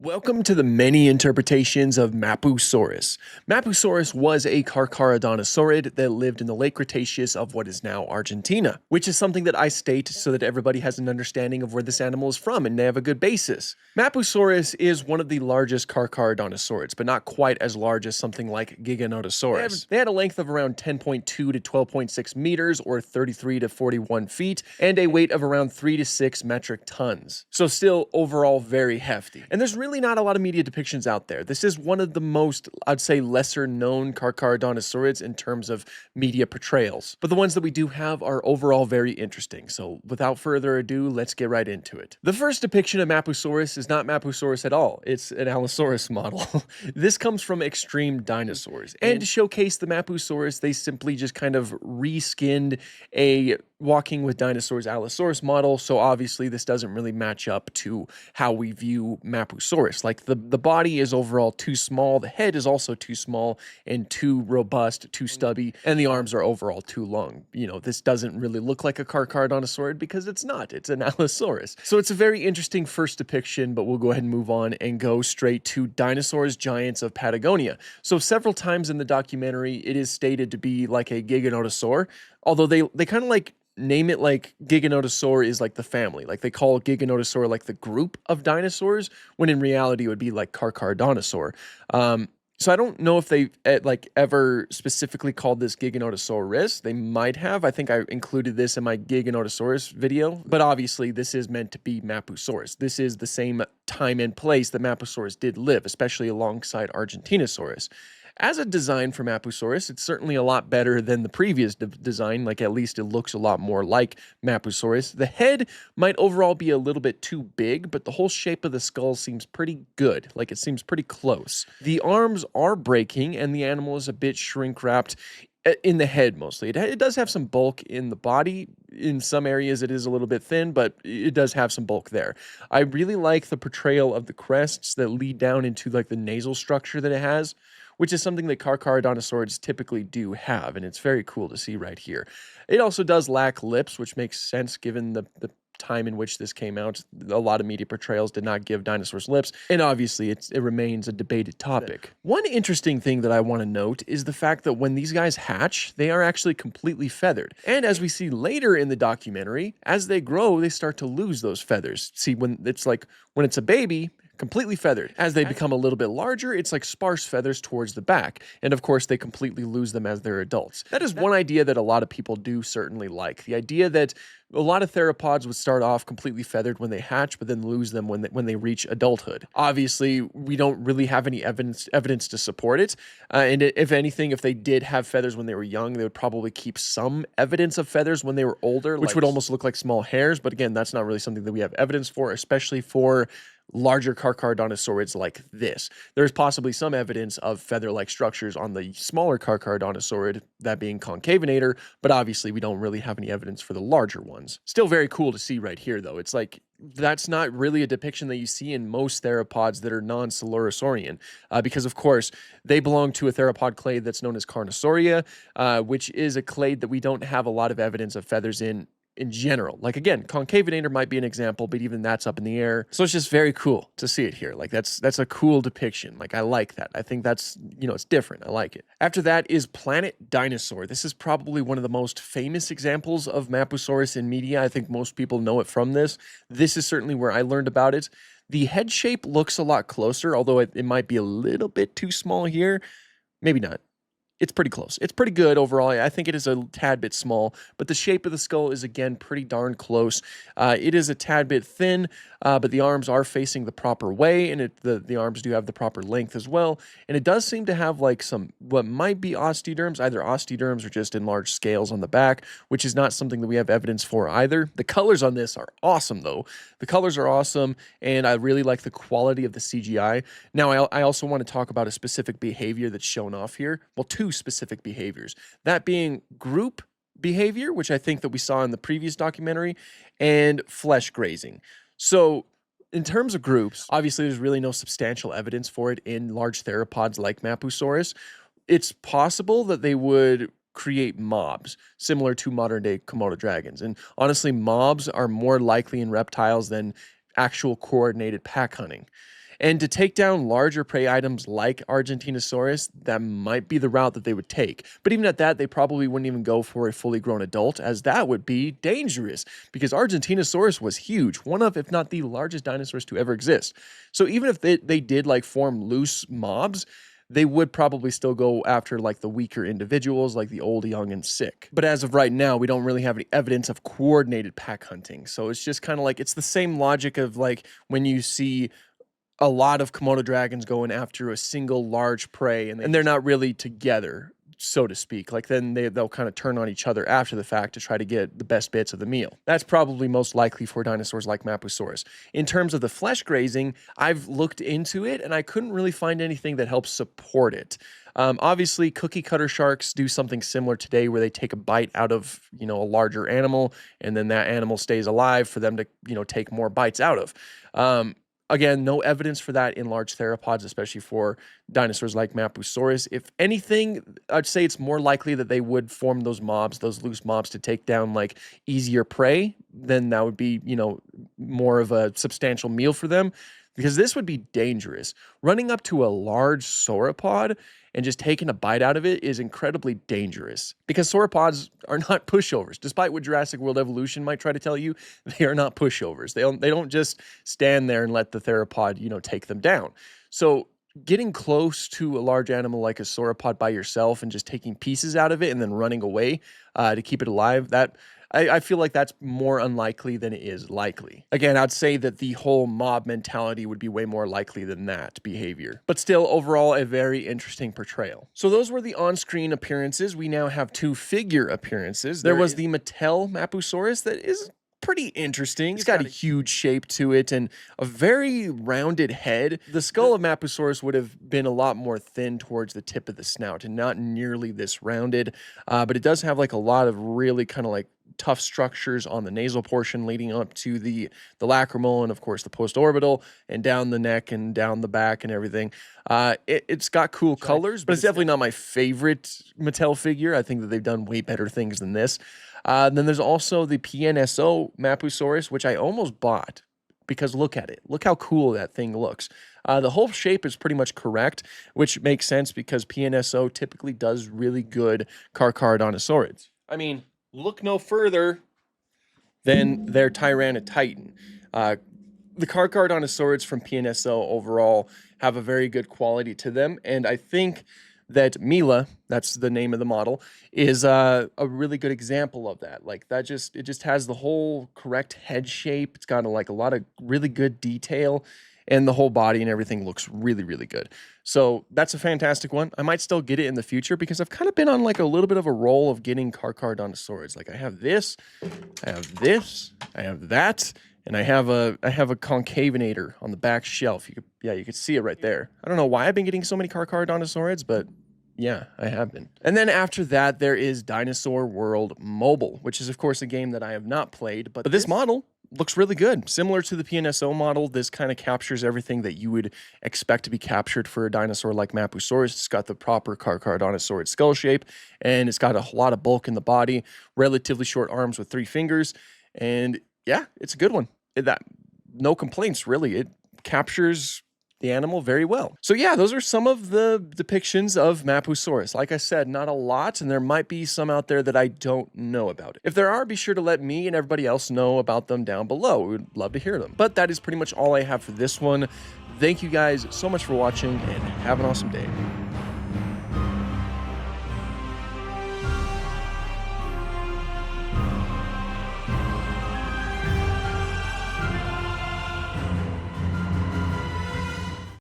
Welcome to the many interpretations of Mapusaurus. Mapusaurus was a carcharodontisaurid that lived in the late Cretaceous of what is now Argentina, which is something that I state so that everybody has an understanding of where this animal is from and they have a good basis. Mapusaurus is one of the largest carcharodontisaurids, but not quite as large as something like Giganotosaurus. They had a length of around 10.2 to 12.6 meters or 33 to 41 feet and a weight of around 3 to 6 metric tons. So still overall very hefty. And there's really not a lot of media depictions out there. This is one of the most, I'd say, lesser known carcharodontisaurids in terms of media portrayals. But the ones that we do have are overall very interesting. So without further ado, let's get right into it. The first depiction of Mapusaurus is not Mapusaurus at all. It's an Allosaurus model. This comes from Extreme Dinosaurs. And to showcase the Mapusaurus, they simply just kind of reskinned a Walking with Dinosaurs Allosaurus model, so obviously this doesn't really match up to how we view Mapusaurus. Like the body is overall too small, the head is also too small and too robust, too stubby, and the arms are overall too long. You know, this doesn't really look like a carcharodontosaurid because it's not, it's an Allosaurus. So it's a very interesting first depiction, but we'll go ahead and move on and go straight to Dinosaurs Giants of Patagonia. So several times in the documentary, it is stated to be like a Giganotosaur, although they kind of like name it like Giganotosaur is like the family. Like they call Giganotosaur like the group of dinosaurs, when in reality it would be like Carcharodontosaur. So I don't know if they like ever specifically called this Giganotosaurus. They might have. I think I included this in my Giganotosaurus video, but obviously this is meant to be Mapusaurus. This is the same time and place that Mapusaurus did live, especially alongside Argentinosaurus. As a design for Mapusaurus, it's certainly a lot better than the previous design, like at least it looks a lot more like Mapusaurus. The head might overall be a little bit too big, but the whole shape of the skull seems pretty good, like it seems pretty close. The arms are breaking and the animal is a bit shrink-wrapped in the head mostly. It does have some bulk in the body. In some areas it is a little bit thin, but it does have some bulk there. I really like the portrayal of the crests that lead down into like the nasal structure that it has, which is something that carcharodontosaurids typically do have, and it's very cool to see right here. It also does lack lips, which makes sense given the time in which this came out. A lot of media portrayals did not give dinosaurs lips, and obviously it remains a debated topic. One interesting thing that I want to note is the fact that when these guys hatch, they are actually completely feathered. And as we see later in the documentary, as they grow, they start to lose those feathers. See, when it's a baby, completely feathered. As they become a little bit larger, it's like sparse feathers towards the back. And of course, they completely lose them as they're adults. That is one idea that a lot of people do certainly like. The idea that a lot of theropods would start off completely feathered when they hatch, but then lose them when they reach adulthood. Obviously, we don't really have any evidence to support it. And if anything, if they did have feathers when they were young, they would probably keep some evidence of feathers when they were older, which would almost look like small hairs. But again, that's not really something that we have evidence for, especially for larger carcharodontosaurids like this. There's possibly some evidence of feather-like structures on the smaller carcharodontosaurid, that being Concavinator, but obviously we don't really have any evidence for the larger ones. Still very cool to see right here, though. It's like, that's not really a depiction that you see in most theropods that are non-Coelurosaurian, because of course they belong to a theropod clade that's known as Carnosauria, which is a clade that we don't have a lot of evidence of feathers in general. Like again, Concavinator might be an example, but even that's up in the air. So it's just very cool to see it here. Like that's a cool depiction. Like I like that. I think that's, it's different. I like it. After that is Planet Dinosaur. This is probably one of the most famous examples of Mapusaurus in media. I think most people know it from this. This is certainly where I learned about it. The head shape looks a lot closer, although it might be a little bit too small here. Maybe not. It's pretty close. It's pretty good overall. I think it is a tad bit small, but the shape of the skull is, again, pretty darn close. It is a tad bit thin, but the arms are facing the proper way, and the arms do have the proper length as well. And it does seem to have like some, what might be osteoderms, either osteoderms or just enlarged scales on the back, which is not something that we have evidence for either. The colors on this are awesome, though. The colors are awesome, and I really like the quality of the CGI. Now, I also want to talk about a specific behavior that's shown off here. Well, two specific behaviors. That being group behavior, which I think that we saw in the previous documentary, and flesh grazing. So in terms of groups, obviously there's really no substantial evidence for it in large theropods like Mapusaurus. It's possible that they would create mobs similar to modern day Komodo dragons. And honestly, mobs are more likely in reptiles than actual coordinated pack hunting. And to take down larger prey items like Argentinosaurus, that might be the route that they would take. But even at that, they probably wouldn't even go for a fully grown adult, as that would be dangerous, because Argentinosaurus was huge, one of, if not the largest dinosaurs to ever exist. So even if they did like form loose mobs, they would probably still go after like the weaker individuals, like the old, young, and sick. But as of right now, we don't really have any evidence of coordinated pack hunting. So it's just kind of like, it's the same logic of like when you see a lot of Komodo dragons going after a single large prey and they're not really together, so to speak. Like then they'll kind of turn on each other after the fact to try to get the best bits of the meal. That's probably most likely for dinosaurs like Mapusaurus. In terms of the flesh grazing, I've looked into it and I couldn't really find anything that helps support it. Obviously, cookie cutter sharks do something similar today where they take a bite out of, a larger animal, and then that animal stays alive for them to, take more bites out of. Again, no evidence for that in large theropods, especially for dinosaurs like Mapusaurus. If anything, I'd say it's more likely that they would form those mobs, those loose mobs, to take down like easier prey. Then that would be, more of a substantial meal for them, because this would be dangerous. Running up to a large sauropod and just taking a bite out of it is incredibly dangerous, because sauropods are not pushovers. Despite what Jurassic World Evolution might try to tell you, they are not pushovers. They don't just stand there and let the theropod, take them down. So getting close to a large animal like a sauropod by yourself and just taking pieces out of it and then running away to keep it alive, I feel like that's more unlikely than it is likely. Again, I'd say that the whole mob mentality would be way more likely than that behavior. But still, overall, a very interesting portrayal. So those were the on-screen appearances. We now have 2 figure appearances. There was the Mattel Mapusaurus that is pretty interesting. It's got a huge shape to it and a very rounded head. The skull of Mapusaurus would have been a lot more thin towards the tip of the snout and not nearly this rounded, but it does have like a lot of really kind of like tough structures on the nasal portion leading up to the lacrimal and of course the postorbital and down the neck and down the back and everything. It's got cool colors, but it's definitely not my favorite Mattel figure. I think that they've done way better things than this. Then there's also the PNSO Mapusaurus, which I almost bought because look at it. Look how cool that thing looks. The whole shape is pretty much correct, which makes sense because PNSO typically does really good Carcharodontosaurids. I mean, look no further than their Tyranotitan. The Carcharodontosaurids from PNSO overall have a very good quality to them, and I think that Mila, that's the name of the model, is a really good example of that. Like it just has the whole correct head shape. It's got a lot of really good detail, and the whole body and everything looks really, really good. So that's a fantastic one. I might still get it in the future because I've kind of been on like a little bit of a roll of getting Carcharodontosaurids. Like I have this, I have this, I have that, and I have a concavinator on the back shelf. You could see it right there. I don't know why I've been getting so many Carcharodontosaurids, but yeah, I have been. And then after that, there is Dinosaur World Mobile, which is of course a game that I have not played, but this model looks really good. Similar to the PNSO model, this kind of captures everything that you would expect to be captured for a dinosaur like Mapusaurus. It's got the proper Carcharodontosaurid skull shape, and it's got a lot of bulk in the body, relatively short arms with 3 fingers, and yeah, it's a good one. No complaints, really. It captures the animal very well. So yeah, those are some of the depictions of Mapusaurus. Like I said, not a lot, and there might be some out there that I don't know about. If there are, be sure to let me and everybody else know about them down below. We would love to hear them. But that is pretty much all I have for this one. Thank you guys so much for watching, and have an awesome day.